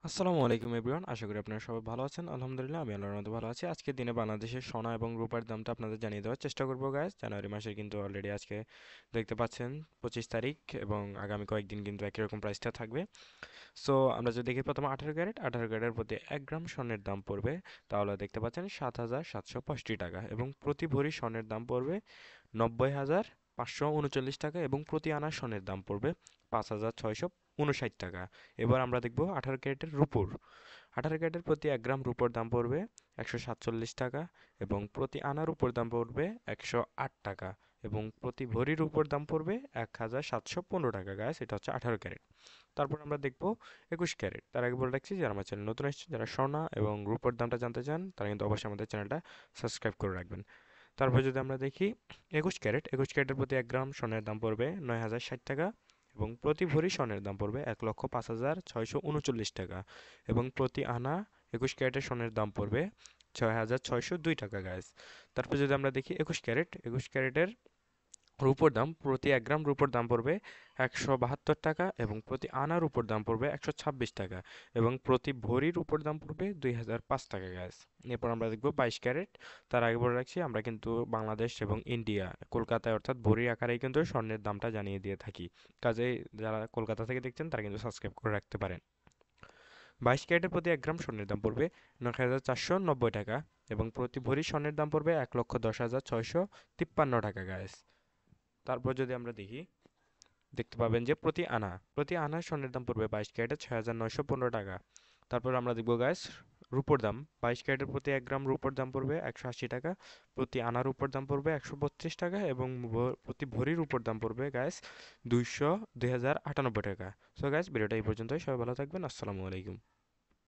আসসালামু আলাইকুম এভরিওয়ান, আশা করি আপনারা সবাই ভালো আছেন। আলহামদুলিল্লাহ আমি আল্লাহর মতো ভালো আছি। আজকের দিনে বাংলাদেশের সোনা এবং রূপার দামটা আপনাদের জানিয়ে দেওয়ার চেষ্টা করবো গাইস। জানুয়ারি মাসে কিন্তু অলরেডি আজকে দেখতে পাচ্ছেন 25 তারিখ, এবং আগামী কয়েকদিন কিন্তু একই রকম প্রাইসটা থাকবে। সো আমরা যদি দেখি প্রথমে 18 ক্যারেটের প্রতি 1 গ্রাম স্বর্ণের দাম পড়বে, তাহলে দেখতে পাচ্ছেন 7,765 টাকা, এবং প্রতি ভরি স্বর্ণের দাম পড়বে 90,539 টাকা, এবং প্রতি আনা স্বর্ণের দাম পড়বে 5,659 টাকা। এবার আমরা দেখব 18 ক্যারেটের রূপোর। 18 ক্যারেটের প্রতি 1 গ্রাম রূপোর দাম পড়বে 147 টাকা, এবং প্রতি আনার উপর দাম পড়বে 108 টাকা, এবং প্রতি ভরির উপর দাম পড়বে 1,715 টাকা। গাছ এটা হচ্ছে 18 ক্যারেট। তারপর আমরা দেখব 21 ক্যারেট। তার আগে বলে রাখছি, যারা আমার চ্যানেল নতুন এসেছেন, যারা সোনা এবং রূপোর দামটা জানতে চান, তারা কিন্তু অবশ্যই আমাদের চ্যানেলটা সাবস্ক্রাইব করে রাখবেন। তারপর যদি আমরা দেখি 21 ক্যারেটের প্রতি 1 গ্রাম স্বর্ণের দাম পড়বে 9,060 টাকা, এবং প্রতি ভরি স্বর্ণের দাম পড়বে 1,05,639 টাকা, এবং প্রতি আনা 21 ক্যারেটের স্বর্ণের দাম পড়বে 6,602 টাকা গাইস। তারপর যদি আমরা দেখি 21 ক্যারেটের রূপোর দাম, প্রতি 1 গ্রাম রূপোর দাম পড়বে 172 টাকা, এবং প্রতি আনার উপর দাম পড়বে 126 টাকা, এবং প্রতি ভরির উপর দাম পড়বে 2,005 টাকা গ্যাস। এরপর আমরা দেখব 22 ক্যারেট। তার আগে বলে রাখছি, আমরা কিন্তু বাংলাদেশ এবং ইন্ডিয়া, কলকাতায় অর্থাৎ ভরির আকারেই কিন্তু স্বর্ণের দামটা জানিয়ে দিয়ে থাকি। কাজেই যারা কলকাতা থেকে দেখছেন তারা কিন্তু সাবস্ক্রাইব করে রাখতে পারেন। 22 ক্যারেটের প্রতি 1 গ্রাম স্বর্ণের দাম পড়বে 9,490 টাকা, এবং প্রতি ভরি স্বর্ণের দাম পড়বে 1,10,653 টাকা গ্যাস। তারপর যদি আমরা দেখি, দেখতে পাবেন যে প্রতি আনা স্বর্ণের দাম পড়বে 22 ক্যারেটে 6,915 টাকা। তারপর আমরা দেখবো গাইস রূপোর দাম। 22 ক্যারেটের প্রতি 1 গ্রাম রূপোর দাম পড়বে 180 টাকা, প্রতি আনার উপর দাম পড়বে 132 টাকা, এবং প্রতি ভরির উপর দাম পড়বে গাইস 2,098 টাকা। সো গাইস, ভিডিওটা এই পর্যন্তই। সবাই ভালো থাকবেন। আসসালামু আলাইকুম।